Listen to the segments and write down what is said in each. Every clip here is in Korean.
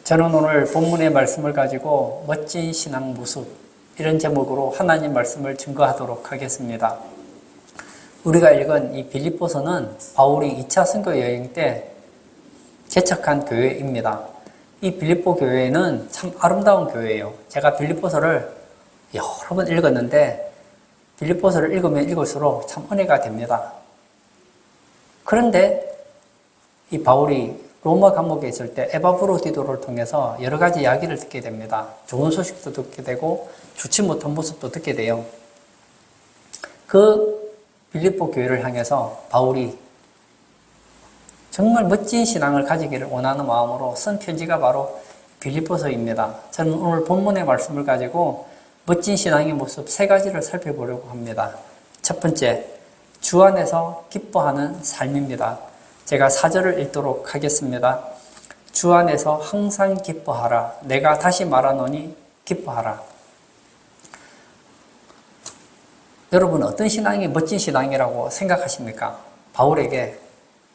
저는 오늘 본문의 말씀을 가지고 멋진 신앙 모습, 이런 제목으로 하나님 말씀을 증거하도록 하겠습니다. 우리가 읽은 이 빌립보서는 바울이 2차 선교 여행 때 개척한 교회입니다. 이 빌립보 교회는 참 아름다운 교회예요. 제가 빌립보서를 여러 번 읽었는데 빌립보서를 읽으면 읽을수록 참 은혜가 됩니다. 그런데 이 바울이 로마 감옥에 있을 때 에바브로디도를 통해서 여러 가지 이야기를 듣게 됩니다. 좋은 소식도 듣게 되고 좋지 못한 모습도 듣게 돼요. 그 빌립보 교회를 향해서 바울이 정말 멋진 신앙을 가지기를 원하는 마음으로 쓴 편지가 바로 빌립보서입니다. 저는 오늘 본문의 말씀을 가지고 멋진 신앙의 모습 3가지를 살펴보려고 합니다. 첫 번째, 주 안에서 기뻐하는 삶입니다. 제가 4절을 읽도록 하겠습니다. 주 안에서 항상 기뻐하라. 내가 다시 말하노니 기뻐하라. 여러분, 어떤 신앙이 멋진 신앙이라고 생각하십니까? 바울에게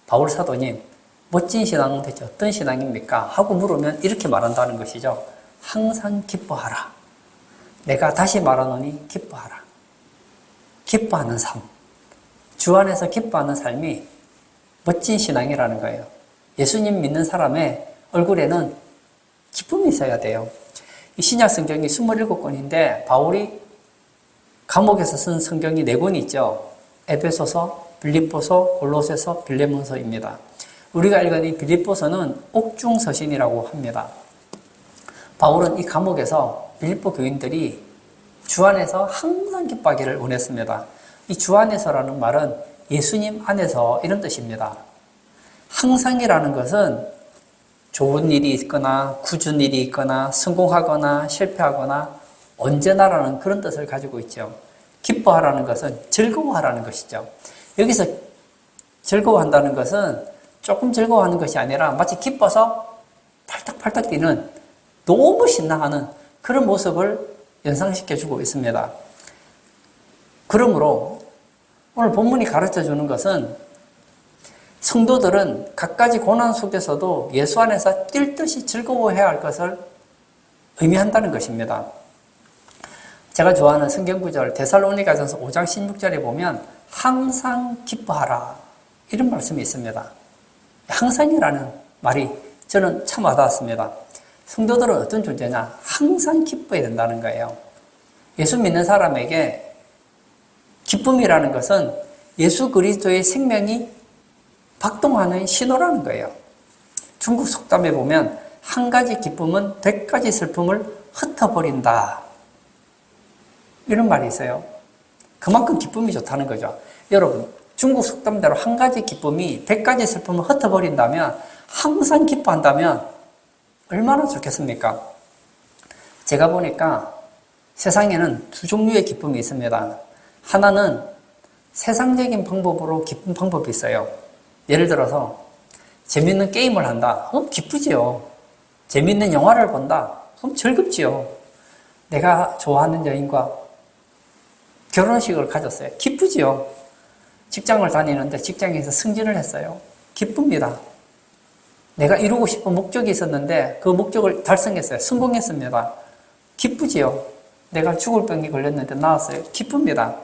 바울 사도님, 멋진 신앙은 대체 어떤 신앙입니까? 하고 물으면 이렇게 말한다는 것이죠. 항상 기뻐하라. 내가 다시 말하노니 기뻐하라. 기뻐하는 삶. 주 안에서 기뻐하는 삶이 멋진 신앙이라는 거예요. 예수님 믿는 사람의 얼굴에는 기쁨이 있어야 돼요. 이 신약 성경이 27권인데 바울이 감옥에서 쓴 성경이 4권이 있죠. 에베소서, 빌립보서, 골로새서, 빌레몬서입니다. 우리가 읽은 이 빌립보서는 옥중서신이라고 합니다. 바울은 이 감옥에서 빌립보 교인들이 주 안에서 항상 기뻐하기를 원했습니다. 이 주 안에서라는 말은 예수님 안에서 이런 뜻입니다. 항상이라는 것은 좋은 일이 있거나 굳은 일이 있거나 성공하거나 실패하거나 언제나라는 그런 뜻을 가지고 있죠. 기뻐하라는 것은 즐거워하라는 것이죠. 여기서 즐거워한다는 것은 조금 즐거워하는 것이 아니라 마치 기뻐서 팔딱팔딱 뛰는 너무 신나하는 그런 모습을 연상시켜주고 있습니다. 그러므로 오늘 본문이 가르쳐주는 것은 성도들은 갖가지 고난 속에서도 예수 안에서 뛸 듯이 즐거워해야 할 것을 의미한다는 것입니다. 제가 좋아하는 성경구절 데살로니가전서 5장 16절에 보면 항상 기뻐하라 이런 말씀이 있습니다. 항상이라는 말이 저는 참 와닿았습니다. 성도들은 어떤 존재냐? 항상 기뻐해야 된다는 거예요. 예수 믿는 사람에게 기쁨이라는 것은 예수 그리스도의 생명이 박동하는 신호라는 거예요. 중국 속담에 보면 한 가지 기쁨은 100가지 슬픔을 흩어버린다. 이런 말이 있어요. 그만큼 기쁨이 좋다는 거죠. 여러분, 중국 속담대로 한 가지 기쁨이 100가지 슬픔을 흩어버린다면 항상 기뻐한다면 얼마나 좋겠습니까? 제가 보니까 세상에는 2종류의 기쁨이 있습니다. 하나는 세상적인 방법으로 기쁜 방법이 있어요. 예를 들어서 재밌는 게임을 한다. 그럼 기쁘지요. 재밌는 영화를 본다. 그럼 즐겁지요. 내가 좋아하는 여인과 결혼식을 가졌어요. 기쁘지요. 직장을 다니는데 직장에서 승진을 했어요. 기쁩니다. 내가 이루고 싶은 목적이 있었는데 그 목적을 달성했어요. 성공했습니다. 기쁘지요. 내가 죽을 병이 걸렸는데 나았어요. 기쁩니다.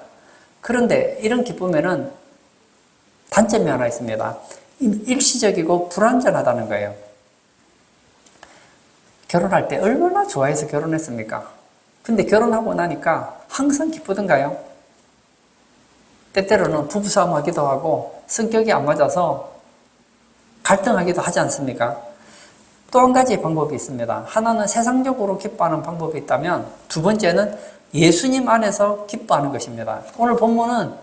그런데 이런 기쁨에는 단점이 하나 있습니다. 일시적이고 불완전하다는 거예요. 결혼할 때 얼마나 좋아해서 결혼했습니까? 근데 결혼하고 나니까 항상 기쁘던가요? 때때로는 부부싸움 하기도 하고 성격이 안 맞아서 갈등하기도 하지 않습니까? 또 한 가지 방법이 있습니다. 하나는 세상적으로 기뻐하는 방법이 있다면 두 번째는 예수님 안에서 기뻐하는 것입니다. 오늘 본문은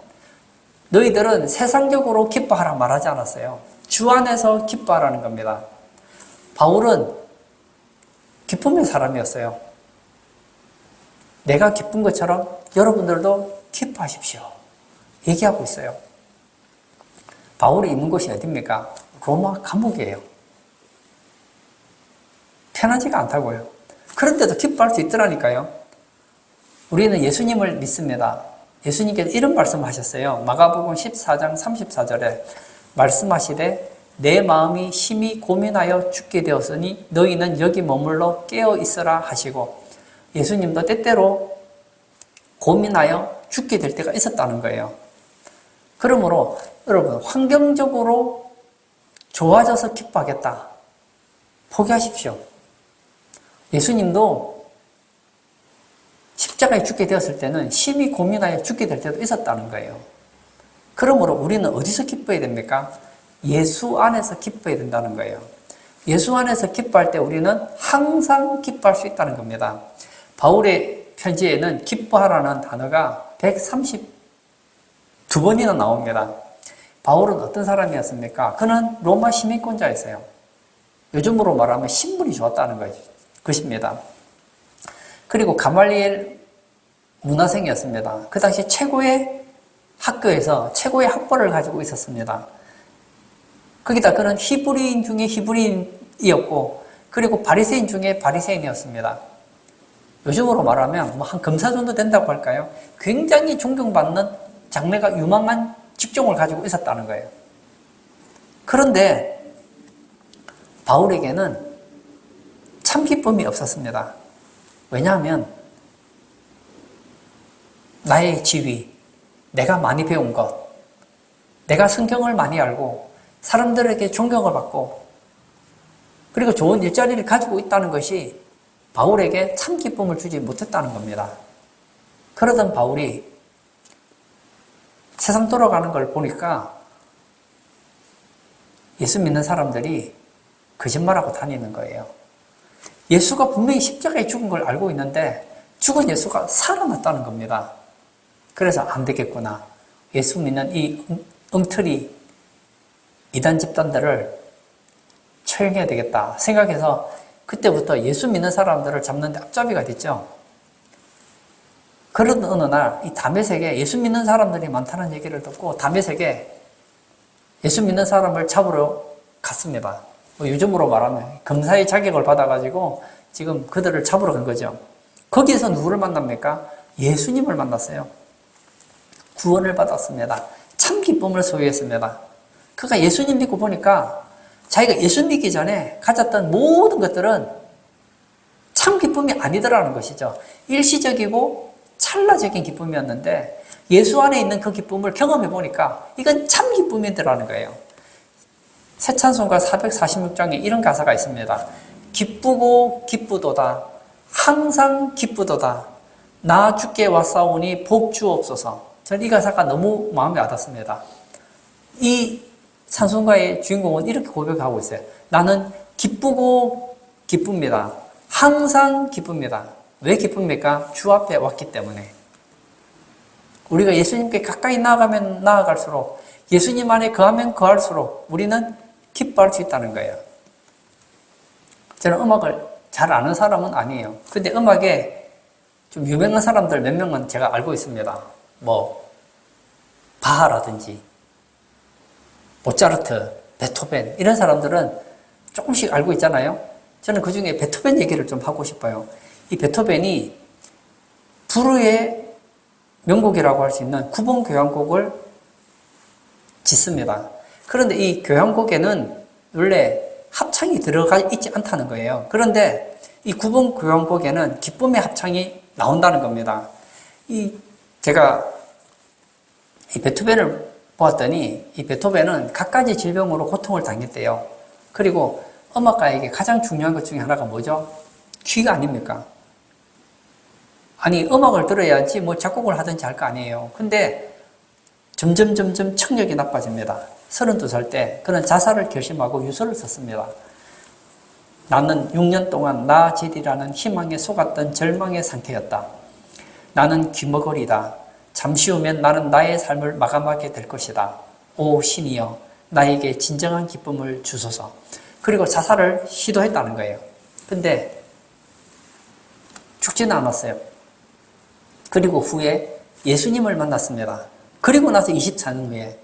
너희들은 세상적으로 기뻐하라 말하지 않았어요. 주 안에서 기뻐하라는 겁니다. 바울은 기쁨의 사람이었어요. 내가 기쁜 것처럼 여러분들도 기뻐하십시오. 얘기하고 있어요. 바울이 있는 곳이 어디입니까? 로마 감옥이에요. 편하지가 않다고요. 그런데도 기뻐할 수 있더라니까요. 우리는 예수님을 믿습니다. 예수님께서 이런 말씀을 하셨어요. 마가복음 14장 34절에 말씀하시되 내 마음이 심히 고민하여 죽게 되었으니 너희는 여기 머물러 깨어 있으라 하시고, 예수님도 때때로 고민하여 죽게 될 때가 있었다는 거예요. 그러므로 여러분, 환경적으로 좋아져서 기뻐하겠다, 포기하십시오. 예수님도 십자가에 죽게 되었을 때는 심히 고민하여 죽게 될 때도 있었다는 거예요. 그러므로 우리는 어디서 기뻐해야 됩니까? 예수 안에서 기뻐해야 된다는 거예요. 예수 안에서 기뻐할 때 우리는 항상 기뻐할 수 있다는 겁니다. 바울의 편지에는 기뻐하라는 단어가 132번이나 나옵니다. 바울은 어떤 사람이었습니까? 그는 로마 시민권자였어요. 요즘으로 말하면 신분이 좋았다는 것입니다. 그리고 가말리엘 문화생이었습니다. 그 당시 최고의 학교에서 최고의 학벌을 가지고 있었습니다. 거기다 그는 히브리인 중에 히브리인이었고, 그리고 바리새인 중에 바리새인이었습니다. 요즘으로 말하면 한 검사 정도 된다고 할까요? 굉장히 존경받는 장래가 유망한 직종을 가지고 있었다는 거예요. 그런데 바울에게는 참 기쁨이 없었습니다. 왜냐하면 나의 지위, 내가 많이 배운 것, 내가 성경을 많이 알고 사람들에게 존경을 받고 그리고 좋은 일자리를 가지고 있다는 것이 바울에게 참 기쁨을 주지 못했다는 겁니다. 그러던 바울이 세상 돌아가는 걸 보니까 예수 믿는 사람들이 거짓말하고 다니는 거예요. 예수가 분명히 십자가에 죽은 걸 알고 있는데 죽은 예수가 살아났다는 겁니다. 그래서 안 되겠구나. 예수 믿는 이 엉터리 이단 집단들을 처형해야 되겠다 생각해서 그때부터 예수 믿는 사람들을 잡는 데 앞잡이가 됐죠. 그런 어느 날 이 다메섹에 예수 믿는 사람들이 많다는 얘기를 듣고 다메섹에 예수 믿는 사람을 잡으러 갔습니다. 요즘으로 말하면 검사의 자격을 받아가지고 지금 그들을 잡으러 간 거죠. 거기에서 누구를 만납니까? 예수님을 만났어요. 구원을 받았습니다. 참 기쁨을 소유했습니다. 그가 예수님 믿고 보니까 자기가 예수 믿기 전에 가졌던 모든 것들은 참 기쁨이 아니더라는 것이죠. 일시적이고 찰나적인 기쁨이었는데 예수 안에 있는 그 기쁨을 경험해 보니까 이건 참 기쁨이더라는 거예요. 새 찬송가 446장에 이런 가사가 있습니다. 기쁘고 기쁘도다 항상 기쁘도다 나 주께 왔사오니 복 주옵소서. 저는 이 가사가 너무 마음에 와닿습니다. 이 찬송가의 주인공은 이렇게 고백하고 있어요. 나는 기쁘고 기쁩니다. 항상 기쁩니다. 왜 기쁩니까? 주 앞에 왔기 때문에. 우리가 예수님께 가까이 나아가면 나아갈수록 예수님 안에 거하면 거할수록 우리는 기뻐할 수 있다는 거예요. 저는 음악을 잘 아는 사람은 아니에요. 근데 음악에 좀 유명한 사람들 몇 명은 제가 알고 있습니다. 바하라든지 모차르트, 베토벤 이런 사람들은 조금씩 알고 있잖아요. 저는 그 중에 베토벤 얘기를 좀 하고 싶어요. 이 베토벤이 불후의 명곡이라고 할 수 있는 9번 교향곡을 짓습니다. 그런데 이 교향곡에는 원래 합창이 들어가 있지 않다는 거예요. 그런데 이 9번 교향곡에는 기쁨의 합창이 나온다는 겁니다. 제가 이 베토벤을 보았더니 이 베토벤은 갖가지 질병으로 고통을 당했대요. 그리고 음악가에게 가장 중요한 것 중에 하나가 뭐죠? 귀가 아닙니까? 아니 음악을 들어야지 작곡을 하든지 할 거 아니에요. 근데 점점 청력이 나빠집니다. 32살 때 그는 자살을 결심하고 유서를 썼습니다. 나는 6년 동안 나제디라는 희망에 속았던 절망의 상태였다. 나는 귀머거리다. 잠시 후면 나는 나의 삶을 마감하게 될 것이다. 오 신이여 나에게 진정한 기쁨을 주소서. 그리고 자살을 시도했다는 거예요. 근데 죽지는 않았어요. 그리고 후에 예수님을 만났습니다. 그리고 나서 24년 후에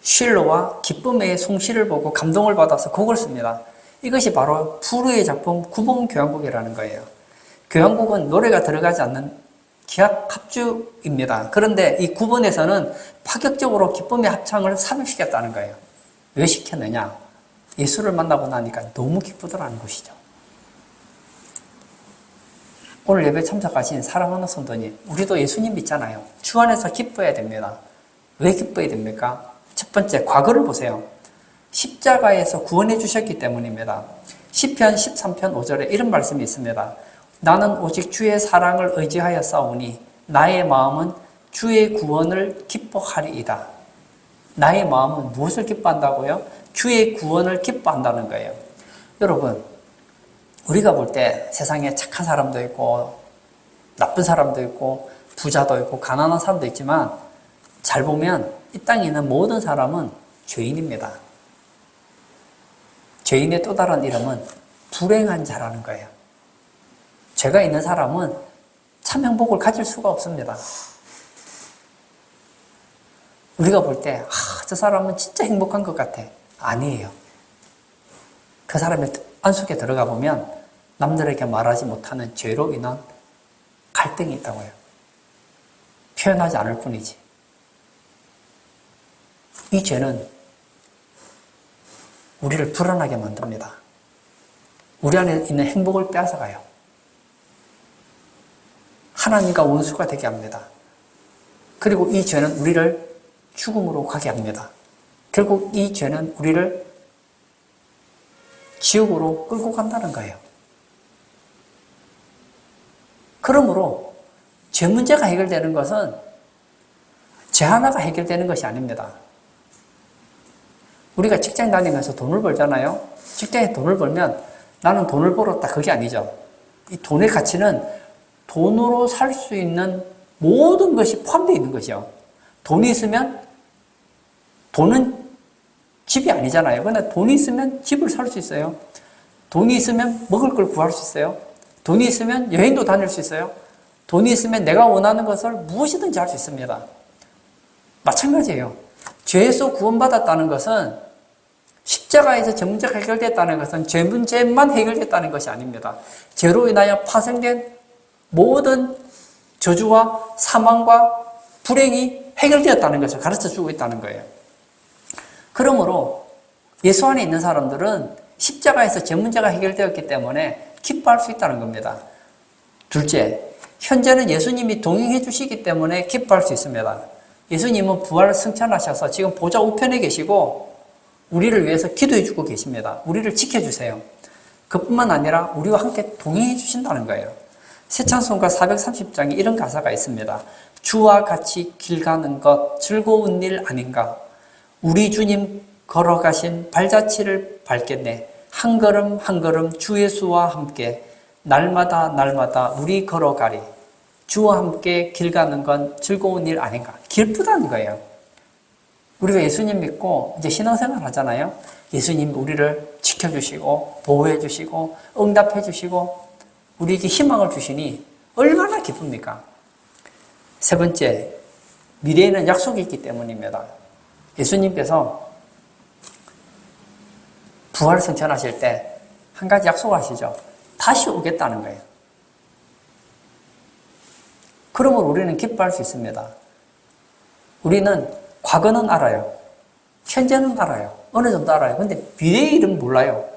쉴러와 기쁨의 송시를 보고 감동을 받아서 곡을 씁니다. 이것이 바로 프루의 작품 9번 교향곡이라는 거예요. 교향곡은 노래가 들어가지 않는 기악 합주입니다. 그런데 이 9번에서는 파격적으로 기쁨의 합창을 삽입시켰다는 거예요. 왜 시켰느냐? 예수를 만나고 나니까 너무 기쁘더라는 것이죠. 오늘 예배 참석하신 사랑하는 성도님, 우리도 예수님 믿잖아요. 주 안에서 기뻐해야 됩니다. 왜 기뻐해야 됩니까? 첫 번째, 과거를 보세요. 십자가에서 구원해 주셨기 때문입니다. 시편 13편 5절에 이런 말씀이 있습니다. 나는 오직 주의 사랑을 의지하여 싸우니 나의 마음은 주의 구원을 기뻐하리이다. 나의 마음은 무엇을 기뻐한다고요? 주의 구원을 기뻐한다는 거예요. 여러분, 우리가 볼 때 세상에 착한 사람도 있고 나쁜 사람도 있고 부자도 있고 가난한 사람도 있지만 잘 보면 이 땅에 있는 모든 사람은 죄인입니다. 죄인의 또 다른 이름은 불행한 자라는 거예요. 죄가 있는 사람은 참 행복을 가질 수가 없습니다. 우리가 볼 때, 저 사람은 진짜 행복한 것 같아. 아니에요. 그 사람의 안속에 들어가 보면 남들에게 말하지 못하는 죄로 인한 갈등이 있다고요. 표현하지 않을 뿐이지. 이 죄는 우리를 불안하게 만듭니다. 우리 안에 있는 행복을 빼앗아가요. 하나님과 원수가 되게 합니다. 그리고 이 죄는 우리를 죽음으로 가게 합니다. 결국 이 죄는 우리를 지옥으로 끌고 간다는 거예요. 그러므로 죄 문제가 해결되는 것은 죄 하나가 해결되는 것이 아닙니다. 우리가 직장 다니면서 돈을 벌잖아요. 직장에 돈을 벌면 나는 돈을 벌었다. 그게 아니죠. 이 돈의 가치는 돈으로 살 수 있는 모든 것이 포함되어 있는 것이요. 돈이 있으면 돈은 집이 아니잖아요. 그런데 돈이 있으면 집을 살 수 있어요. 돈이 있으면 먹을 걸 구할 수 있어요. 돈이 있으면 여행도 다닐 수 있어요. 돈이 있으면 내가 원하는 것을 무엇이든지 할 수 있습니다. 마찬가지예요. 죄에서 구원받았다는 것은 십자가에서 죄 문제가 해결됐다는 것은 죄 문제만 해결됐다는 것이 아닙니다. 죄로 인하여 파생된 모든 저주와 사망과 불행이 해결되었다는 것을 가르쳐주고 있다는 거예요. 그러므로 예수 안에 있는 사람들은 십자가에서 죄 문제가 해결되었기 때문에 기뻐할 수 있다는 겁니다. 둘째, 현재는 예수님이 동행해 주시기 때문에 기뻐할 수 있습니다. 예수님은 부활을 승천하셔서 지금 보좌 우편에 계시고 우리를 위해서 기도해 주고 계십니다. 우리를 지켜주세요. 그뿐만 아니라 우리와 함께 동행해 주신다는 거예요. 새창송가 430장에 이런 가사가 있습니다. 주와 같이 길 가는 것 즐거운 일 아닌가. 우리 주님 걸어가신 발자취를 밟겠네. 한 걸음 한 걸음 주 예수와 함께 날마다 날마다 우리 걸어가리. 주와 함께 길 가는 건 즐거운 일 아닌가. 기쁘다는 거예요. 우리가 예수님 믿고 이제 신앙생활 하잖아요. 예수님 우리를 지켜주시고 보호해 주시고 응답해 주시고 우리에게 희망을 주시니 얼마나 기쁩니까? 세 번째, 미래에는 약속이 있기 때문입니다. 예수님께서 부활 승천하실 때 한 가지 약속하시죠. 다시 오겠다는 거예요. 그러므로 우리는 기뻐할 수 있습니다. 우리는 과거는 알아요. 현재는 알아요. 어느 정도 알아요. 근데 미래의 일은 몰라요.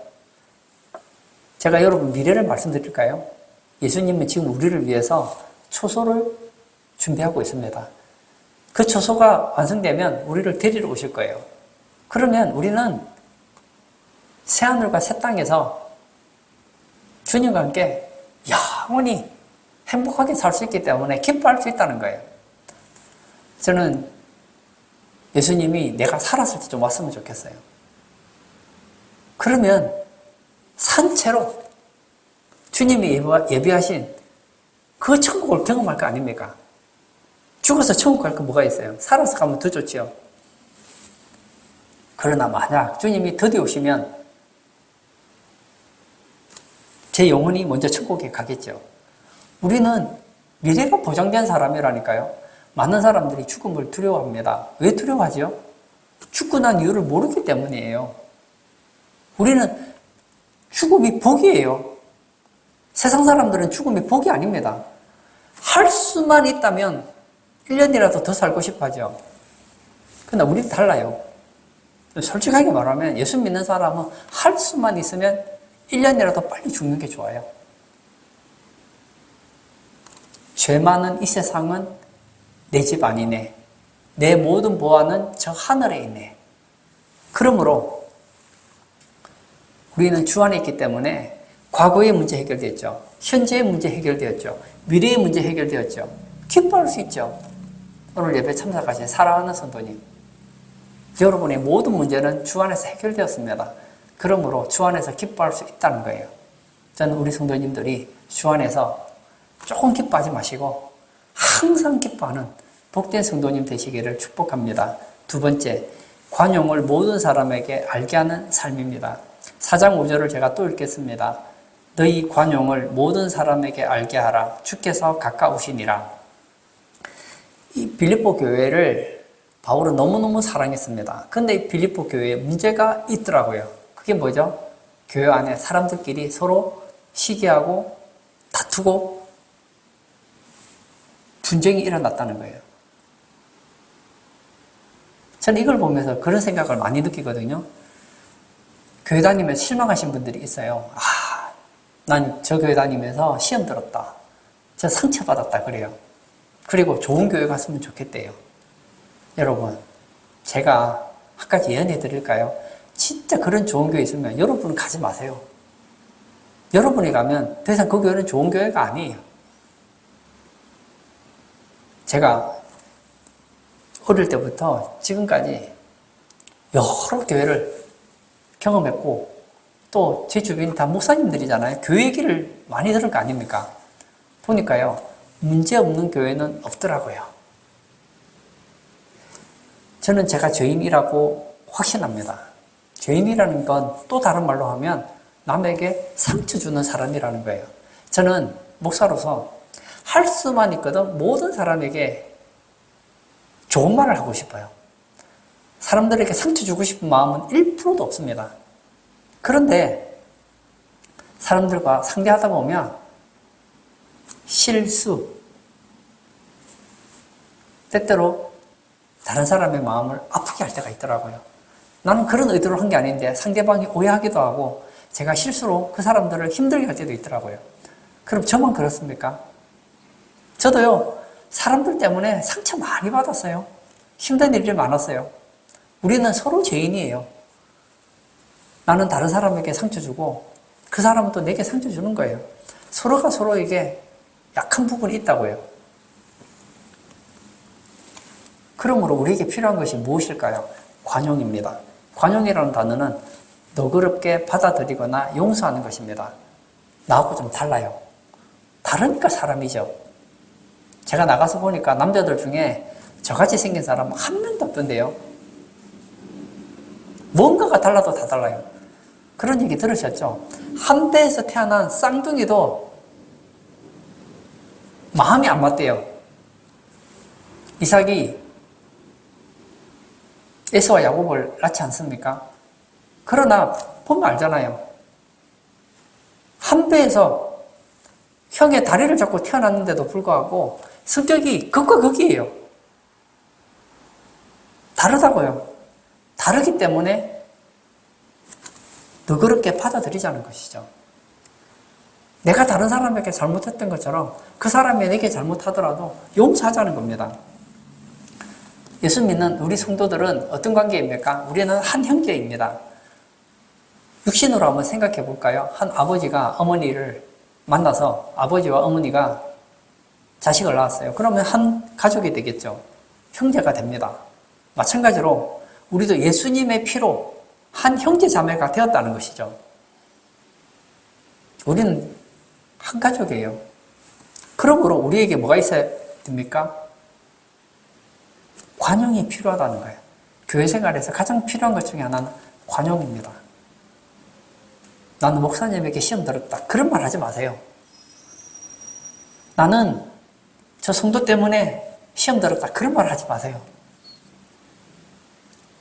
제가 여러분 미래를 말씀드릴까요? 예수님은 지금 우리를 위해서 초소를 준비하고 있습니다. 그 초소가 완성되면 우리를 데리러 오실 거예요. 그러면 우리는 새하늘과 새 땅에서 주님과 함께 영원히 행복하게 살 수 있기 때문에 기뻐할 수 있다는 거예요. 저는 예수님이 내가 살았을 때 좀 왔으면 좋겠어요. 그러면 산채로 주님이 예비하신 그 천국을 경험할 거 아닙니까? 죽어서 천국 갈 거 뭐가 있어요? 살아서 가면 더 좋지요. 그러나 만약 주님이 드디어 오시면 제 영혼이 먼저 천국에 가겠죠. 우리는 미래가 보장된 사람이라니까요. 많은 사람들이 죽음을 두려워합니다. 왜 두려워하죠? 죽고 난 이유를 모르기 때문이에요. 우리는 죽음이 복이에요. 세상 사람들은 죽음이 복이 아닙니다. 할 수만 있다면 1년이라도 더 살고 싶어 하죠. 그러나 우리는 달라요. 솔직하게 말하면 예수 믿는 사람은 할 수만 있으면 1년이라도 빨리 죽는 게 좋아요. 죄 많은 이 세상은 내 집 아니네. 내 모든 보안은 저 하늘에 있네. 그러므로 우리는 주 안에 있기 때문에 과거의 문제 해결되었죠. 현재의 문제 해결되었죠. 미래의 문제 해결되었죠. 기뻐할 수 있죠. 오늘 예배 참석하신 사랑하는 성도님, 여러분의 모든 문제는 주 안에서 해결되었습니다. 그러므로 주 안에서 기뻐할 수 있다는 거예요. 저는 우리 성도님들이 주 안에서 조금 기뻐하지 마시고 항상 기뻐하는 복된 성도님 되시기를 축복합니다. 두 번째, 관용을 모든 사람에게 알게 하는 삶입니다. 4장 5절을 제가 또 읽겠습니다. 너희 관용을 모든 사람에게 알게 하라. 주께서 가까우시니라. 이 빌립보 교회를 바울은 너무너무 사랑했습니다. 근데 이 빌립보 교회에 문제가 있더라고요. 그게 뭐죠? 교회 안에 사람들끼리 서로 시기하고 다투고 분쟁이 일어났다는 거예요. 저는 이걸 보면서 그런 생각을 많이 느끼거든요. 교회 다니면서 실망하신 분들이 있어요. 난 저 교회 다니면서 시험 들었다. 저 상처받았다 그래요. 그리고 좋은 교회 갔으면 좋겠대요. 여러분, 제가 한 가지 예언해 드릴까요? 진짜 그런 좋은 교회 있으면 여러분은 가지 마세요. 여러분이 가면 더 이상 그 교회는 좋은 교회가 아니에요. 제가 어릴 때부터 지금까지 여러 교회를 경험했고 또 제 주변이 다 목사님들이잖아요. 교회 얘기를 많이 들을 거 아닙니까? 보니까요, 문제없는 교회는 없더라고요. 저는 제가 죄인이라고 확신합니다. 죄인이라는 건 또 다른 말로 하면 남에게 상처 주는 사람이라는 거예요. 저는 목사로서 할 수만 있거든 모든 사람에게 좋은 말을 하고 싶어요. 사람들에게 상처 주고 싶은 마음은 1%도 없습니다. 그런데 사람들과 상대하다 보면 실수, 때때로 다른 사람의 마음을 아프게 할 때가 있더라고요. 나는 그런 의도로 한 게 아닌데 상대방이 오해하기도 하고 제가 실수로 그 사람들을 힘들게 할 때도 있더라고요. 그럼 저만 그렇습니까? 저도요, 사람들 때문에 상처 많이 받았어요. 힘든 일이 많았어요. 우리는 서로 죄인이에요. 나는 다른 사람에게 상처 주고 그 사람은 또 내게 상처 주는 거예요. 서로가 서로에게 약한 부분이 있다고요. 그러므로 우리에게 필요한 것이 무엇일까요? 관용입니다. 관용이라는 단어는 너그럽게 받아들이거나 용서하는 것입니다. 나하고 좀 달라요. 다르니까 사람이죠. 제가 나가서 보니까 남자들 중에 저같이 생긴 사람 한 명도 없던데요. 뭔가가 달라도 다 달라요. 그런 얘기 들으셨죠? 한대에서 태어난 쌍둥이도 마음이 안 맞대요. 이삭이 에서와 야곱을 낳지 않습니까? 그러나 보면 알잖아요. 한 배에서 형의 다리를 잡고 태어났는데도 불구하고 성격이 극과 극이에요. 다르다고요. 다르기 때문에 너그럽게 받아들이자는 것이죠. 내가 다른 사람에게 잘못했던 것처럼 그 사람이 내게 잘못하더라도 용서하자는 겁니다. 예수 믿는 우리 성도들은 어떤 관계입니까? 우리는 한 형제입니다. 육신으로 한번 생각해 볼까요? 한 아버지가 어머니를 만나서 아버지와 어머니가 자식을 낳았어요. 그러면 한 가족이 되겠죠. 형제가 됩니다. 마찬가지로 우리도 예수님의 피로 한 형제 자매가 되었다는 것이죠. 우리는 한 가족이에요. 그러므로 우리에게 뭐가 있어야 됩니까? 관용이 필요하다는 거예요. 교회 생활에서 가장 필요한 것 중에 하나는 관용입니다. 나는 목사님에게 시험 들었다. 그런 말 하지 마세요. 나는 저 성도 때문에 시험 들었다. 그런 말 하지 마세요.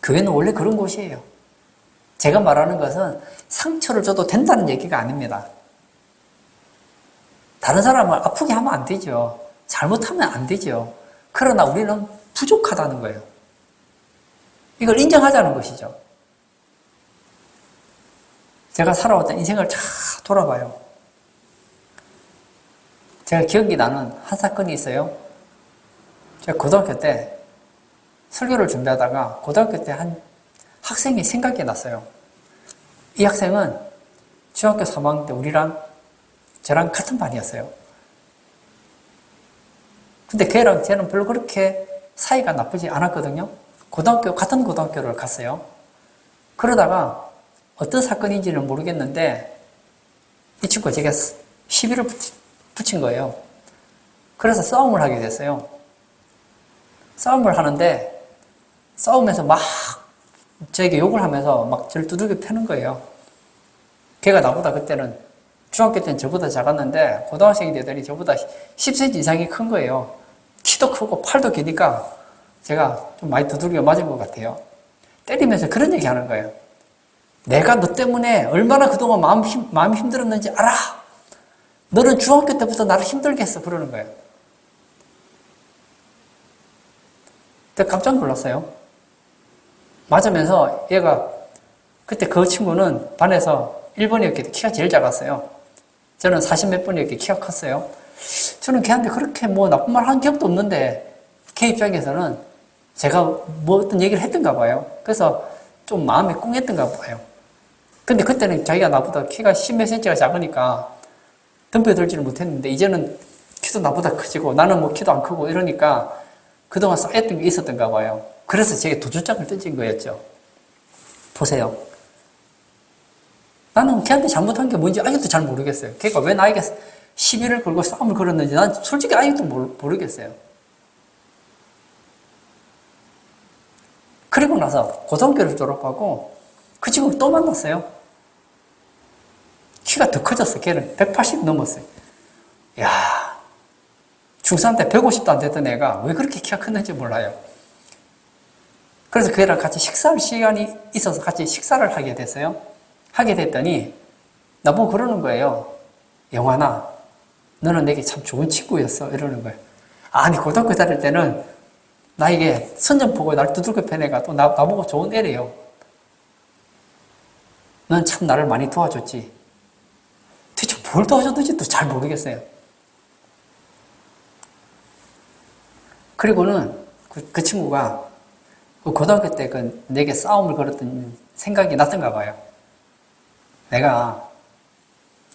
교회는 원래 그런 곳이에요. 제가 말하는 것은 상처를 줘도 된다는 얘기가 아닙니다. 다른 사람을 아프게 하면 안 되죠. 잘못하면 안 되죠. 그러나 우리는 부족하다는 거예요. 이걸 인정하자는 것이죠. 제가 살아왔던 인생을 쫙 돌아봐요. 제가 기억이 나는 한 사건이 있어요. 제가 고등학교 때 설교를 준비하다가 고등학교 때 한 학생이 생각이 났어요. 이 학생은 중학교 3학년 때 저랑 같은 반이었어요. 근데 걔랑 쟤는 별로 그렇게 사이가 나쁘지 않았거든요. 같은 고등학교를 갔어요. 그러다가 어떤 사건인지는 모르겠는데 이 친구가 제게 시비를 붙인 거예요. 그래서 싸움을 하게 됐어요. 싸움을 하는데 싸우면서 막 저에게 욕을 하면서 막 저를 두들겨 패는 거예요. 걔가 나보다 그때는 중학교 때는 저보다 작았는데 고등학생이 되더니 저보다 10cm 이상이 큰 거예요. 키도 크고 팔도 기니까 제가 좀 많이 두들겨 맞은 것 같아요. 때리면서 그런 얘기 하는 거예요. 내가 너 때문에 얼마나 그동안 마음이 힘들었는지 알아. 너는 중학교 때부터 나를 힘들게 했어. 그러는 거예요. 그때 깜짝 놀랐어요. 맞으면서 얘가 그때 그 친구는 반에서 1번이었기 키가 제일 작았어요. 저는 40몇 번이었기 키가 컸어요. 저는 걔한테 그렇게 나쁜 말 한 기억도 없는데 걔 입장에서는 제가 어떤 얘기를 했던가 봐요. 그래서 좀 마음에 꿍했던가 봐요. 근데 그때는 자기가 나보다 키가 10몇 센치가 작으니까 덤벼들지를 못했는데 이제는 키도 나보다 커지고 나는 키도 안 크고 이러니까 그동안 쌓였던 게 있었던가 봐요. 그래서 제게 도주장을 던진 거였죠. 보세요. 나는 걔한테 잘못한 게 뭔지 아직도 잘 모르겠어요. 걔가 왜 나에게 시비를 걸고 싸움을 걸었는지 난 솔직히 아직도 모르겠어요. 그리고 나서 고등학교를 졸업하고 그 친구를 또 만났어요. 키가 더 커졌어. 걔는 180 넘었어요. 야, 중3 때 150도 안 됐던 애가 왜 그렇게 키가 컸는지 몰라요. 그래서 그 애랑 같이 식사할 시간이 있어서 같이 식사를 하게 됐어요. 하게 됐더니 나보고 그러는 거예요. 영환아, 너는 내게 참 좋은 친구였어. 이러는 거예요. 아니, 고등학교 다닐 때는 나에게 선전포고 날 두들겨 팬 애가 또 나보고 좋은 애래요. 넌 참 나를 많이 도와줬지. 대체 뭘 도와줬는지 또 잘 모르겠어요. 그리고는 그 친구가 고등학교 때 내게 싸움을 걸었던 생각이 났던가 봐요. 내가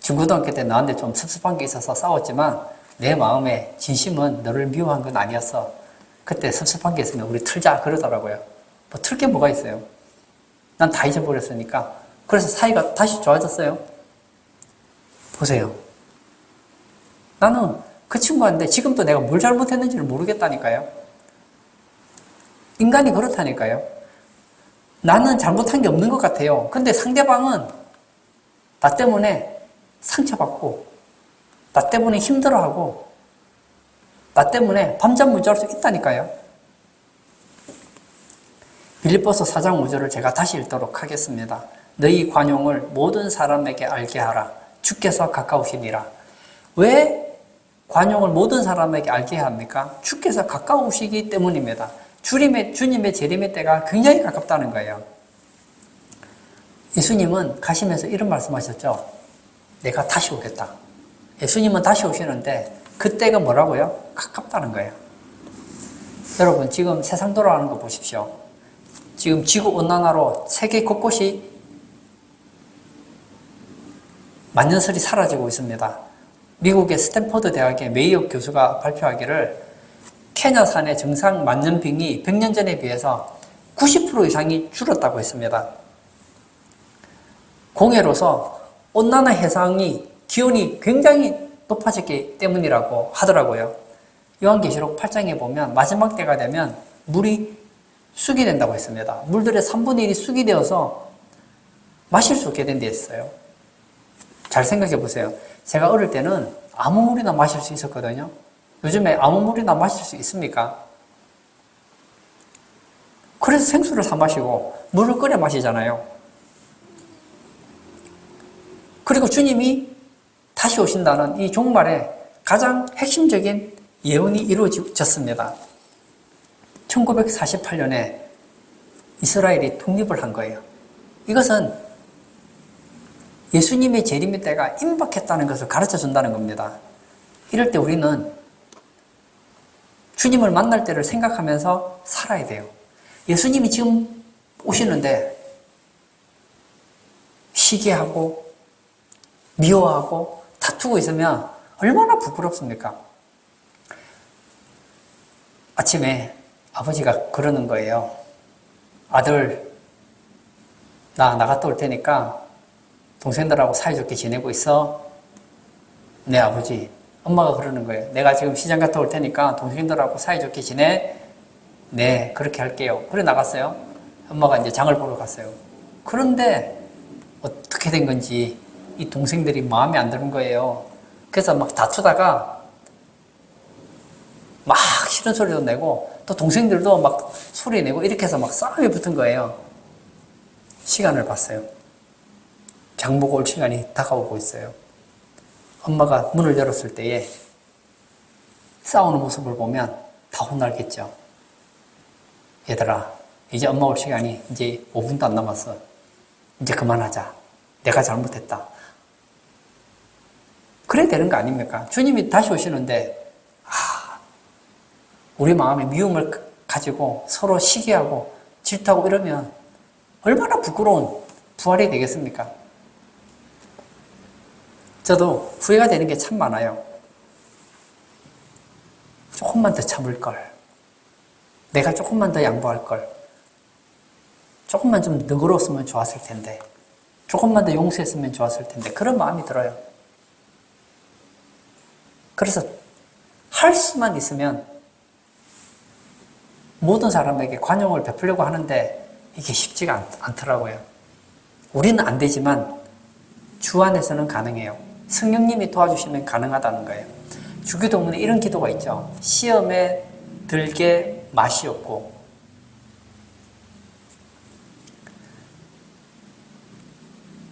중고등학교 때 너한테 좀 섭섭한 게 있어서 싸웠지만 내 마음에 진심은 너를 미워한 건 아니었어. 그때 섭섭한 게 있으면 우리 틀자 그러더라고요. 틀 게 뭐가 있어요. 난 다 잊어버렸으니까. 그래서 사이가 다시 좋아졌어요. 보세요. 나는 그 친구한테 지금도 내가 뭘 잘못했는지를 모르겠다니까요. 인간이 그렇다니까요. 나는 잘못한 게 없는 것 같아요. 근데 상대방은 나 때문에 상처받고 나 때문에 힘들어하고 나 때문에 밤잠 못 잘 수 있다니까요. 빌립보서 4장 5절을 제가 다시 읽도록 하겠습니다. 너희 관용을 모든 사람에게 알게 하라. 주께서 가까우시니라. 왜 관용을 모든 사람에게 알게 해야 합니까? 주께서 가까우시기 때문입니다. 주님의 재림의 때가 굉장히 가깝다는 거예요. 예수님은 가시면서 이런 말씀하셨죠. 내가 다시 오겠다. 예수님은 다시 오시는데 그때가 뭐라고요? 가깝다는 거예요. 여러분 지금 세상 돌아가는 거 보십시오. 지금 지구온난화로 세계 곳곳이 만년설이 사라지고 있습니다. 미국의 스탠퍼드 대학의 메이어 교수가 발표하기를 케냐산의 정상 만년빙이 100년 전에 비해서 90% 이상이 줄었다고 했습니다. 공해로서 온난화 해상이 기온이 굉장히 높아졌기 때문이라고 하더라고요. 요한계시록 8장에 보면 마지막 때가 되면 물이 쑥이 된다고 했습니다. 물들의 3분의 1이 쑥이 되어서 마실 수 없게 된 데 있어요. 잘 생각해 보세요. 제가 어릴 때는 아무 물이나 마실 수 있었거든요. 요즘에 아무 물이나 마실 수 있습니까? 그래서 생수를 사 마시고 물을 끓여 마시잖아요. 그리고 주님이 다시 오신다는 이 종말에 가장 핵심적인 예언이 이루어졌습니다. 1948년에 이스라엘이 독립을 한 거예요. 이것은 예수님의 재림의 때가 임박했다는 것을 가르쳐 준다는 겁니다. 이럴 때 우리는 주님을 만날 때를 생각하면서 살아야 돼요. 예수님이 지금 오시는데 시기하고 미워하고 다투고 있으면 얼마나 부끄럽습니까? 아침에 아버지가 그러는 거예요. 아들, 나 나갔다 올 테니까 동생들하고 사이좋게 지내고 있어. 네, 아버지. 엄마가 그러는 거예요. 내가 지금 시장 갔다 올 테니까 동생들하고 사이좋게 지내. 네, 그렇게 할게요. 그래 나갔어요. 엄마가 이제 장을 보러 갔어요. 그런데 어떻게 된 건지 이 동생들이 마음에 안 드는 거예요. 그래서 막 다투다가 막 싫은 소리도 내고 또 동생들도 막 소리 내고 이렇게 해서 막 싸움이 붙은 거예요. 시간을 봤어요. 장 보고 올 시간이 다가오고 있어요. 엄마가 문을 열었을 때에 싸우는 모습을 보면 다 혼날겠죠. 얘들아, 이제 엄마 올 시간이 이제 5분도 안 남았어. 이제 그만하자. 내가 잘못했다. 그래야 되는 거 아닙니까? 주님이 다시 오시는데 우리 마음에 미움을 가지고 서로 시기하고 질투하고 이러면 얼마나 부끄러운 부활이 되겠습니까? 저도 후회가 되는 게 참 많아요. 조금만 더 참을 걸. 내가 조금만 더 양보할 걸. 조금만 좀 너그러웠으면 좋았을 텐데. 조금만 더 용서했으면 좋았을 텐데. 그런 마음이 들어요. 그래서 할 수만 있으면 모든 사람에게 관용을 베풀려고 하는데 이게 쉽지가 않더라고요. 우리는 안 되지만 주 안에서는 가능해요. 성령님이 도와주시면 가능하다는 거예요. 주기도문에 이런 기도가 있죠. 시험에 들게 맛이 없고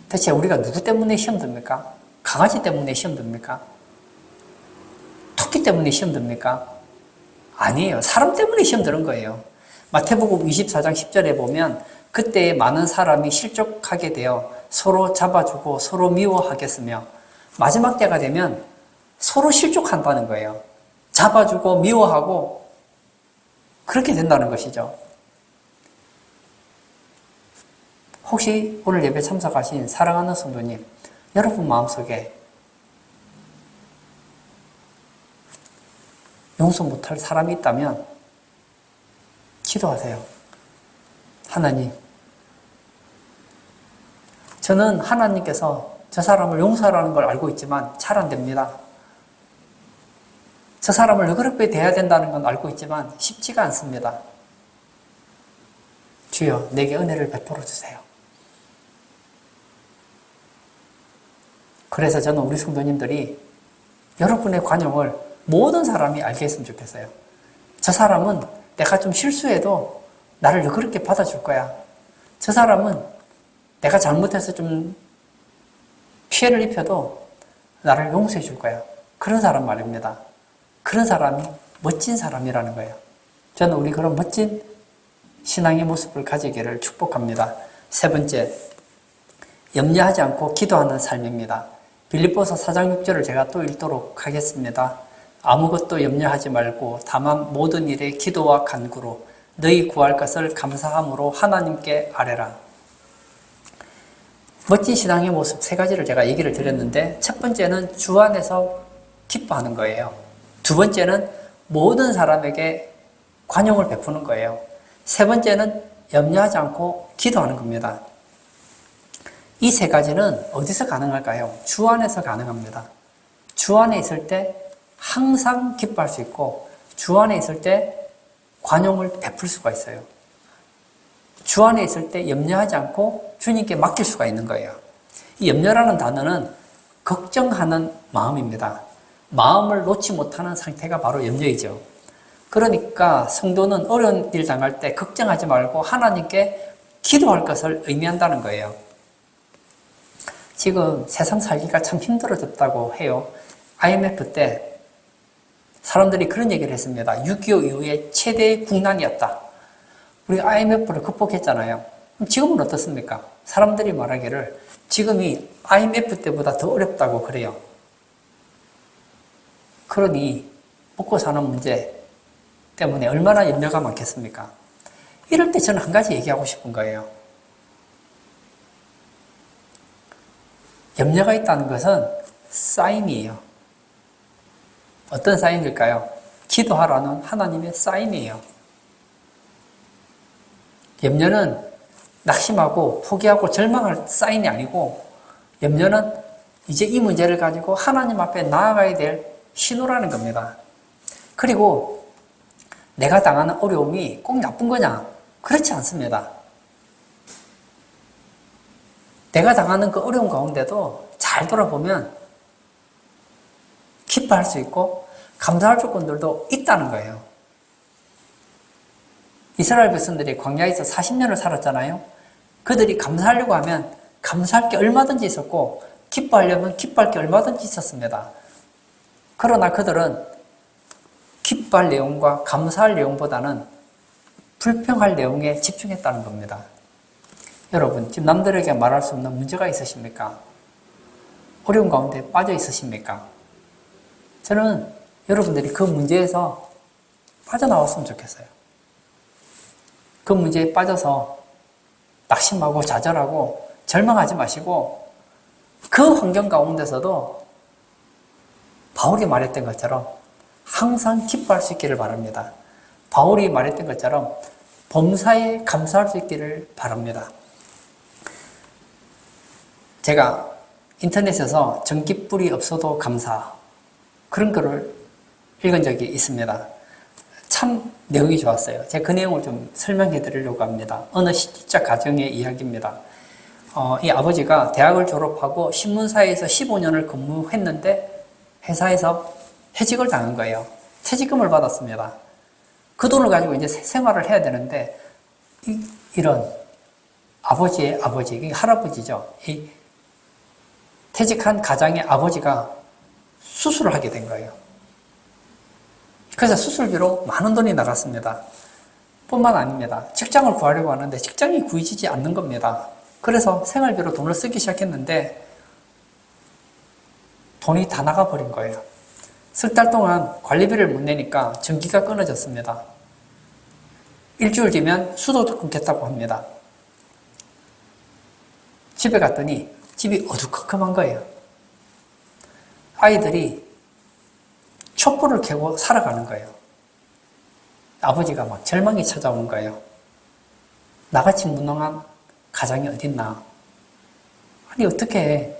대체 우리가 누구 때문에 시험 듭니까? 강아지 때문에 시험 듭니까? 토끼 때문에 시험 듭니까? 아니에요. 사람 때문에 시험 드는 거예요. 마태복음 24장 10절에 보면 그때에 많은 사람이 실족하게 되어 서로 잡아주고 서로 미워하겠으며 마지막 때가 되면 서로 실족한다는 거예요. 잡아주고 미워하고 그렇게 된다는 것이죠. 혹시 오늘 예배 참석하신 사랑하는 성도님, 여러분 마음속에 용서 못할 사람이 있다면 기도하세요. 하나님, 저는 하나님께서 저 사람을 용서하라는 걸 알고 있지만 잘 안 됩니다. 저 사람을 너그럽게 대해야 된다는 건 알고 있지만 쉽지가 않습니다. 주여, 내게 은혜를 베풀어 주세요. 그래서 저는 우리 성도님들이 여러분의 관용을 모든 사람이 알게 했으면 좋겠어요. 저 사람은 내가 좀 실수해도 나를 너그럽게 받아줄 거야. 저 사람은 내가 잘못해서 좀 피해를 입혀도 나를 용서해 줄 거야. 그런 사람 말입니다. 그런 사람이 멋진 사람이라는 거예요. 저는 우리 그런 멋진 신앙의 모습을 가지기를 축복합니다. 세 번째, 염려하지 않고 기도하는 삶입니다. 빌립보서 4장 6절을 제가 또 읽도록 하겠습니다. 아무것도 염려하지 말고 다만 모든 일에 기도와 간구로 너희 구할 것을 감사함으로 하나님께 아뢰라. 멋진 신앙의 모습 세 가지를 제가 얘기를 드렸는데 첫 번째는 주 안에서 기뻐하는 거예요. 두 번째는 모든 사람에게 관용을 베푸는 거예요. 세 번째는 염려하지 않고 기도하는 겁니다. 이 세 가지는 어디서 가능할까요? 주 안에서 가능합니다. 주 안에 있을 때 항상 기뻐할 수 있고 주 안에 있을 때 관용을 베풀 수가 있어요. 주 안에 있을 때 염려하지 않고 주님께 맡길 수가 있는 거예요. 이 염려라는 단어는 걱정하는 마음입니다. 마음을 놓지 못하는 상태가 바로 염려이죠. 그러니까 성도는 어려운 일 당할 때 걱정하지 말고 하나님께 기도할 것을 의미한다는 거예요. 지금 세상 살기가 참 힘들어졌다고 해요. IMF 때 사람들이 그런 얘기를 했습니다. 6.25 이후에 최대의 국난이었다. 우리가 IMF를 극복했잖아요. 그럼 지금은 어떻습니까? 사람들이 말하기를 지금이 IMF 때보다 더 어렵다고 그래요. 그러니 먹고 사는 문제 때문에 얼마나 염려가 많겠습니까? 이럴 때 저는 한 가지 얘기하고 싶은 거예요. 염려가 있다는 것은 사인이에요. 어떤 사인일까요? 기도하라는 하나님의 사인이에요. 염려는 낙심하고 포기하고 절망할 사인이 아니고 염려는 이제 이 문제를 가지고 하나님 앞에 나아가야 될 신호라는 겁니다. 그리고 내가 당하는 어려움이 꼭 나쁜 거냐? 그렇지 않습니다. 내가 당하는 그 어려움 가운데도 잘 돌아보면 기뻐할 수 있고 감사할 조건들도 있다는 거예요. 이스라엘 백성들이 광야에서 40년을 살았잖아요. 그들이 감사하려고 하면 감사할 게 얼마든지 있었고 기뻐하려면 기뻐할 게 얼마든지 있었습니다. 그러나 그들은 기뻐할 내용과 감사할 내용보다는 불평할 내용에 집중했다는 겁니다. 여러분, 지금 남들에게 말할 수 없는 문제가 있으십니까? 어려운 가운데 빠져 있으십니까? 저는 여러분들이 그 문제에서 빠져나왔으면 좋겠어요. 그 문제에 빠져서 낙심하고 좌절하고 절망하지 마시고 그 환경 가운데서도 바울이 말했던 것처럼 항상 기뻐할 수 있기를 바랍니다. 바울이 말했던 것처럼 범사에 감사할 수 있기를 바랍니다. 제가 인터넷에서 전깃불이 없어도 감사 그런 글을 읽은 적이 있습니다. 참 내용이 좋았어요. 제가 그 내용을 좀 설명해 드리려고 합니다. 어느 시집자 가정의 이야기입니다. 이 아버지가 대학을 졸업하고 신문사에서 15년을 근무했는데 회사에서 해직을 당한 거예요. 퇴직금을 받았습니다. 그 돈을 가지고 이제 생활을 해야 되는데 이런 아버지의 아버지, 이게 할아버지죠. 이 퇴직한 가장의 아버지가 수술을 하게 된 거예요. 그래서 수술비로 많은 돈이 나갔습니다. 뿐만 아닙니다. 직장을 구하려고 하는데 직장이 구해지지 않는 겁니다. 그래서 생활비로 돈을 쓰기 시작했는데 돈이 다 나가버린 거예요. 석 달 동안 관리비를 못 내니까 전기가 끊어졌습니다. 일주일 뒤면 수도도 끊겠다고 합니다. 집에 갔더니 집이 어두컴컴한 거예요. 아이들이 촛불을 켜고 살아가는 거예요. 아버지가 막 절망이 찾아오는 거예요. 나같이 무능한 가장이 어딨나. 아니 어떻게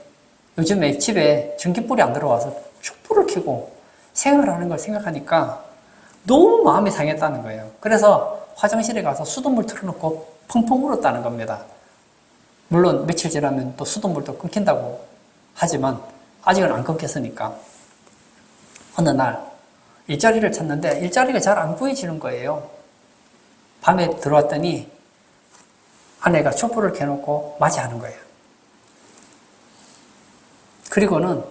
요즘에 집에 전기불이 안 들어와서 촛불을 켜고 생활하는 걸 생각하니까 너무 마음이 상했다는 거예요. 그래서 화장실에 가서 수돗물 틀어놓고 펑펑 울었다는 겁니다. 물론 며칠 지나면 또 수돗물도 끊긴다고 하지만 아직은 안 끊겼으니까. 어느 날 일자리를 찾는데 일자리가 잘 안 구해지는 거예요. 밤에 들어왔더니 아내가 촛불을 켜놓고 맞이하는 거예요. 그리고는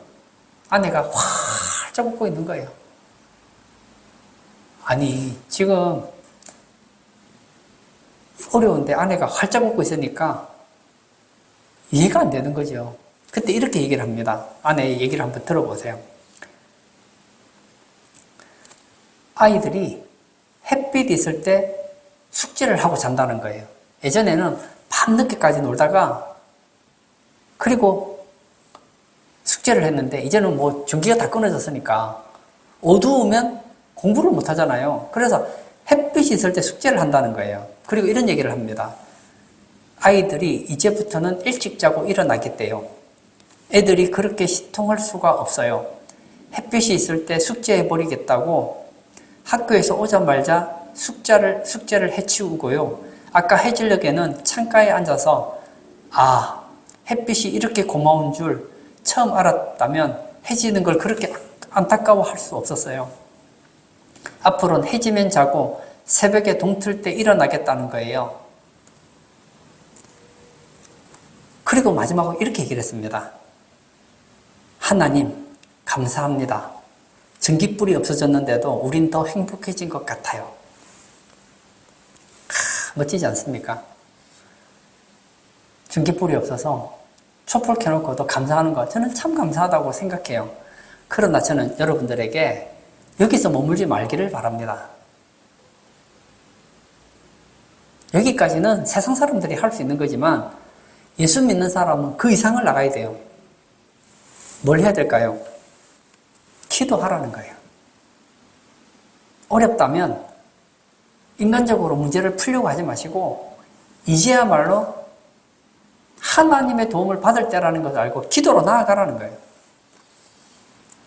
아내가 활짝 웃고 있는 거예요. 아니 지금 어려운데 아내가 활짝 웃고 있으니까 이해가 안 되는 거죠. 그때 이렇게 얘기를 합니다. 아내의 얘기를 한번 들어보세요. 아이들이 햇빛 있을 때 숙제를 하고 잔다는 거예요. 예전에는 밤늦게까지 놀다가 그리고 숙제를 했는데 이제는 뭐 전기가 다 끊어졌으니까 어두우면 공부를 못 하잖아요. 그래서 햇빛이 있을 때 숙제를 한다는 거예요. 그리고 이런 얘기를 합니다. 아이들이 이제부터는 일찍 자고 일어나겠대요. 애들이 그렇게 시통할 수가 없어요. 햇빛이 있을 때 숙제해버리겠다고 학교에서 오자마자 숙제를 해치우고요. 아까 해질녘에는 창가에 앉아서 햇빛이 이렇게 고마운 줄 처음 알았다면 해지는 걸 그렇게 안타까워할 수 없었어요. 앞으로는 해지면 자고 새벽에 동틀 때 일어나겠다는 거예요. 그리고 마지막으로 이렇게 얘기를 했습니다. 하나님 감사합니다. 전깃불이 없어졌는데도 우린 더 행복해진 것 같아요. 멋지지 않습니까? 전기불이 없어서 촛불 켜놓고도 감사하는 거 저는 참 감사하다고 생각해요. 그러나 저는 여러분들에게 여기서 머물지 말기를 바랍니다. 여기까지는 세상 사람들이 할 수 있는 거지만 예수 믿는 사람은 그 이상을 나가야 돼요. 뭘 해야 될까요? 기도하라는 거예요. 어렵다면 인간적으로 문제를 풀려고 하지 마시고 이제야말로 하나님의 도움을 받을 때라는 것을 알고 기도로 나아가라는 거예요.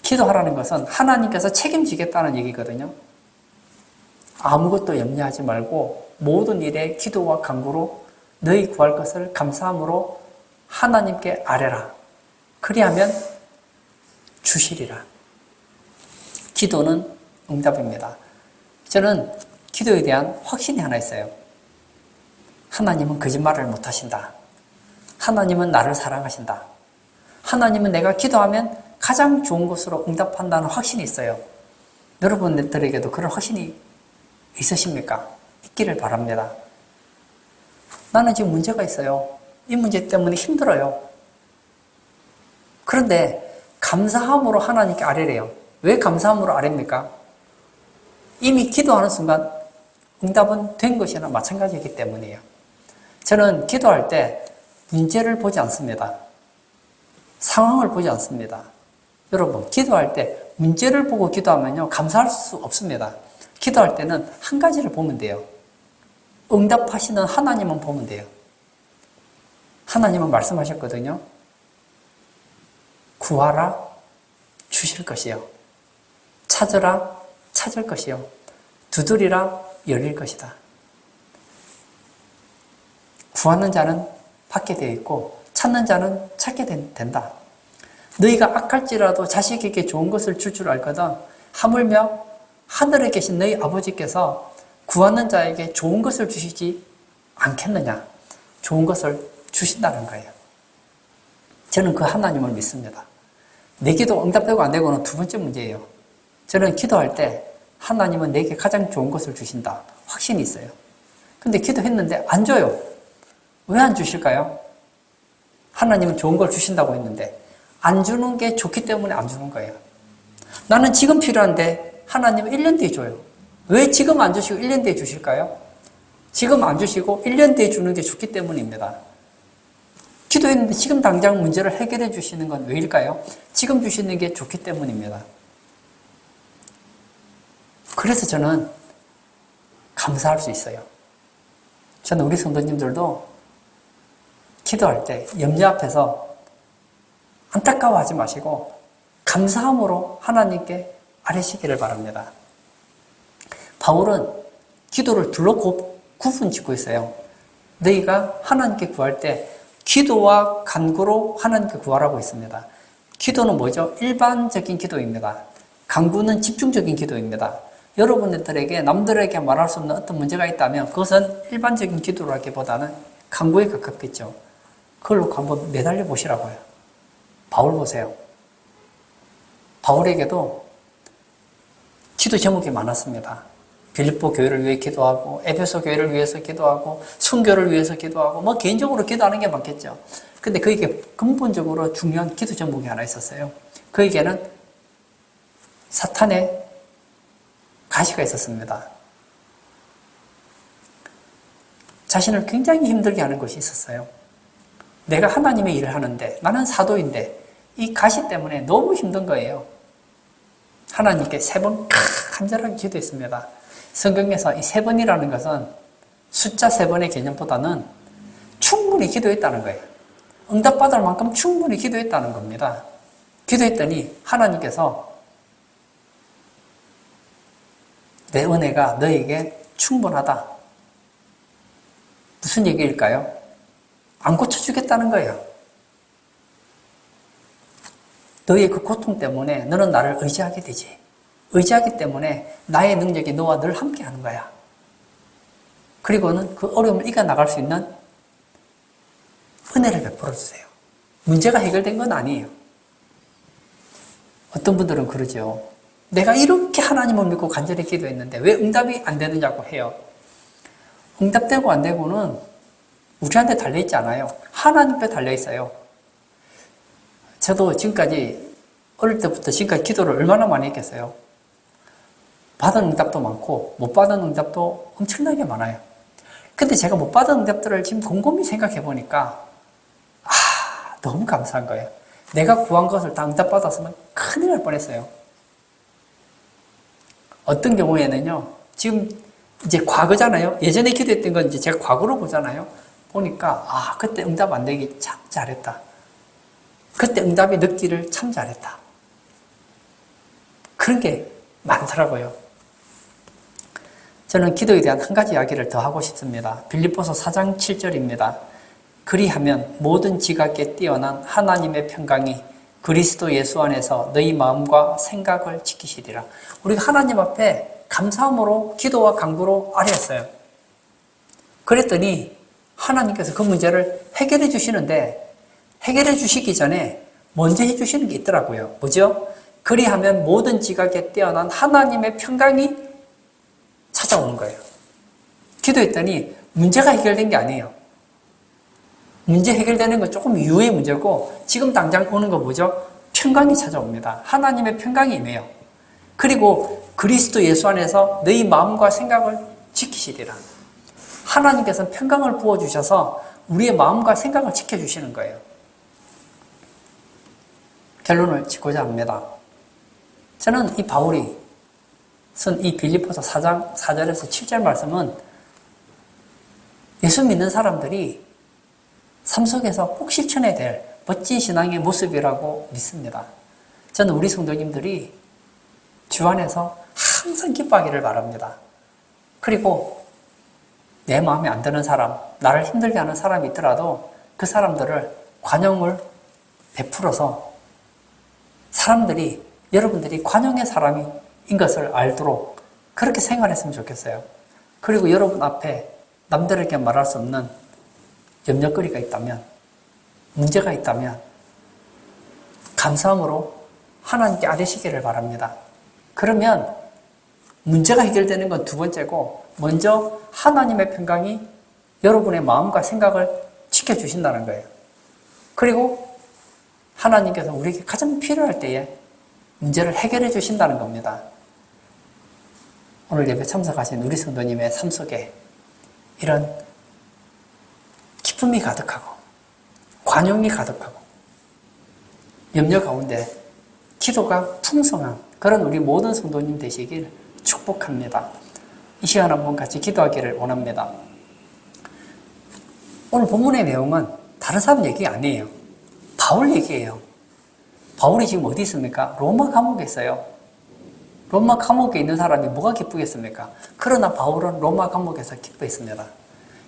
기도하라는 것은 하나님께서 책임지겠다는 얘기거든요. 아무것도 염려하지 말고 모든 일에 기도와 간구로 너희 구할 것을 감사함으로 하나님께 아뢰라. 그리하면 주시리라. 기도는 응답입니다. 저는 기도에 대한 확신이 하나 있어요. 하나님은 거짓말을 못하신다. 하나님은 나를 사랑하신다. 하나님은 내가 기도하면 가장 좋은 것으로 응답한다는 확신이 있어요. 여러분들에게도 그런 확신이 있으십니까? 있기를 바랍니다. 나는 지금 문제가 있어요. 이 문제 때문에 힘들어요. 그런데 감사함으로 하나님께 아뢰래요. 왜 감사함으로 아뢰입니까? 이미 기도하는 순간 응답은 된 것이나 마찬가지이기 때문이에요. 저는 기도할 때 문제를 보지 않습니다. 상황을 보지 않습니다. 여러분, 기도할 때 문제를 보고 기도하면요, 감사할 수 없습니다. 기도할 때는 한 가지를 보면 돼요. 응답하시는 하나님만 보면 돼요. 하나님은 말씀하셨거든요. 구하라, 주실 것이요. 찾으라, 찾을 것이요. 두드리라, 열릴 것이다. 구하는 자는 받게 되어 있고 찾는 자는 찾게 된다. 너희가 악할지라도 자식에게 좋은 것을 줄 줄 알거든. 하물며 하늘에 계신 너희 아버지께서 구하는 자에게 좋은 것을 주시지 않겠느냐. 좋은 것을 주신다는 거예요. 저는 그 하나님을 믿습니다. 내 기도 응답되고 안 되고는 두 번째 문제예요. 저는 기도할 때 하나님은 내게 가장 좋은 것을 주신다. 확신이 있어요. 근데 기도했는데 안 줘요. 왜 안 주실까요? 하나님은 좋은 걸 주신다고 했는데 안 주는 게 좋기 때문에 안 주는 거예요. 나는 지금 필요한데 하나님은 1년 뒤에 줘요. 왜 지금 안 주시고 1년 뒤에 주실까요? 지금 안 주시고 1년 뒤에 주는 게 좋기 때문입니다. 기도했는데 지금 당장 문제를 해결해 주시는 건 왜일까요? 지금 주시는 게 좋기 때문입니다. 그래서 저는 감사할 수 있어요. 저는 우리 성도님들도 기도할 때 염려 앞에서 안타까워하지 마시고 감사함으로 하나님께 아뢰시기를 바랍니다. 바울은 기도를 둘로 구분 짓고 있어요. 너희가 하나님께 구할 때 기도와 간구로 하나님께 구하라고 했습니다. 기도는 뭐죠? 일반적인 기도입니다. 간구는 집중적인 기도입니다. 여러분들에게 남들에게 말할 수 없는 어떤 문제가 있다면 그것은 일반적인 기도라기보다는 간구에 가깝겠죠. 그걸로 한번 매달려 보시라고요. 바울 보세요. 바울에게도 기도 제목이 많았습니다. 빌립보 교회를 위해 기도하고 에베소 교회를 위해서 기도하고 순교를 위해서 기도하고 뭐 개인적으로 기도하는 게 많겠죠. 근데 그에게 근본적으로 중요한 기도 제목이 하나 있었어요. 그에게는 사탄의 가시가 있었습니다. 자신을 굉장히 힘들게 하는 것이 있었어요. 내가 하나님의 일을 하는데 나는 사도인데 이 가시 때문에 너무 힘든 거예요. 하나님께 3번 간절하게 기도했습니다. 성경에서 이 3번이라는 것은 숫자 3번의 개념보다는 충분히 기도했다는 거예요. 응답받을 만큼 충분히 기도했다는 겁니다. 기도했더니 하나님께서 내 은혜가 너에게 충분하다. 무슨 얘기일까요? 안 고쳐주겠다는 거예요. 너의 그 고통 때문에 너는 나를 의지하게 되지. 의지하기 때문에 나의 능력이 너와 늘 함께 하는 거야. 그리고는 그 어려움을 이겨나갈 수 있는 은혜를 베풀어 주세요. 문제가 해결된 건 아니에요. 어떤 분들은 그러죠. 내가 이렇게 하나님을 믿고 간절히 기도했는데 왜 응답이 안 되느냐고 해요. 응답되고 안 되고는 우리한테 달려있지 않아요. 하나님께 달려있어요. 저도 지금까지 어릴 때부터 지금까지 기도를 얼마나 많이 했겠어요. 받은 응답도 많고 못 받은 응답도 엄청나게 많아요. 근데 제가 못 받은 응답들을 지금 곰곰이 생각해 보니까 너무 감사한 거예요. 내가 구한 것을 다 응답받았으면 큰일 날 뻔했어요. 어떤 경우에는요, 지금 이제 과거잖아요. 예전에 기도했던 건 이제 제가 과거로 보잖아요. 보니까 그때 응답 안 되기 참 잘했다. 그때 응답이 늦기를 참 잘했다. 그런 게 많더라고요. 저는 기도에 대한 한 가지 이야기를 더 하고 싶습니다. 빌립보서 4장 7절입니다. 그리하면 모든 지각에 뛰어난 하나님의 평강이 그리스도 예수 안에서 너희 마음과 생각을 지키시리라. 우리가 하나님 앞에 감사함으로 기도와 간구로 아뢰었어요. 그랬더니 하나님께서 그 문제를 해결해 주시는데 해결해 주시기 전에 먼저 해 주시는 게 있더라고요. 뭐죠? 그리하면 모든 지각에 뛰어난 하나님의 평강이 찾아오는 거예요. 기도했더니 문제가 해결된 게 아니에요. 문제 해결되는 건 조금 이후의 문제고 지금 당장 오는 거 뭐죠? 평강이 찾아옵니다. 하나님의 평강이 임해요. 그리고 그리스도 예수 안에서 너희 마음과 생각을 지키시리라. 하나님께서는 평강을 부어주셔서 우리의 마음과 생각을 지켜주시는 거예요. 결론을 짓고자 합니다. 저는 이 바울이 쓴 이 빌립보서 4장 4절에서 7절 말씀은 예수 믿는 사람들이 삶 속에서 꼭 실천해야 될 멋진 신앙의 모습이라고 믿습니다. 저는 우리 성도님들이 주 안에서 항상 기뻐하기를 바랍니다. 그리고 내 마음에 안 드는 사람, 나를 힘들게 하는 사람이 있더라도 그 사람들을 관용을 베풀어서 사람들이, 여러분들이 관용의 사람인 것을 알도록 그렇게 생활했으면 좋겠어요. 그리고 여러분 앞에 남들에게 말할 수 없는 염려거리가 있다면, 문제가 있다면 감사함으로 하나님께 아뢰시기를 바랍니다. 그러면 문제가 해결되는 건 두 번째고 먼저 하나님의 평강이 여러분의 마음과 생각을 지켜주신다는 거예요. 그리고 하나님께서 우리에게 가장 필요할 때에 문제를 해결해 주신다는 겁니다. 오늘 예배 참석하신 우리 성도님의 삶 속에 이런 기쁨이 가득하고 관용이 가득하고 염려 가운데 기도가 풍성한 그런 우리 모든 성도님 되시길 축복합니다. 이 시간 한번 같이 기도하기를 원합니다. 오늘 본문의 내용은 다른 사람 얘기 아니에요. 바울 얘기예요. 바울이 지금 어디 있습니까? 로마 감옥에 있어요. 로마 감옥에 있는 사람이 뭐가 기쁘겠습니까? 그러나 바울은 로마 감옥에서 기뻐했습니다.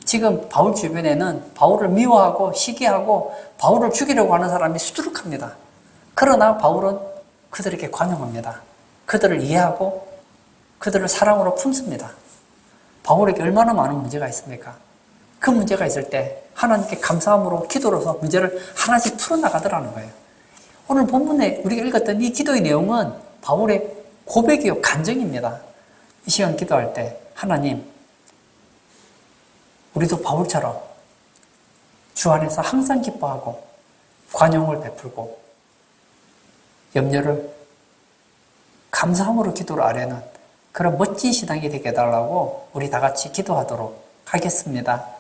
지금 바울 주변에는 바울을 미워하고 시기하고 바울을 죽이려고 하는 사람이 수두룩합니다. 그러나 바울은 그들에게 관용합니다. 그들을 이해하고 그들을 사랑으로 품습니다. 바울에게 얼마나 많은 문제가 있습니까? 그 문제가 있을 때 하나님께 감사함으로 기도로서 문제를 하나씩 풀어나가더라는 거예요. 오늘 본문에 우리가 읽었던 이 기도의 내용은 바울의 고백이요, 간증입니다. 이 시간 기도할 때 하나님, 우리도 바울처럼 주 안에서 항상 기뻐하고 관용을 베풀고 염려를 감사함으로 기도를 아뢰는 그런 멋진 신앙이 되게 해달라고 우리 다 같이 기도하도록 하겠습니다.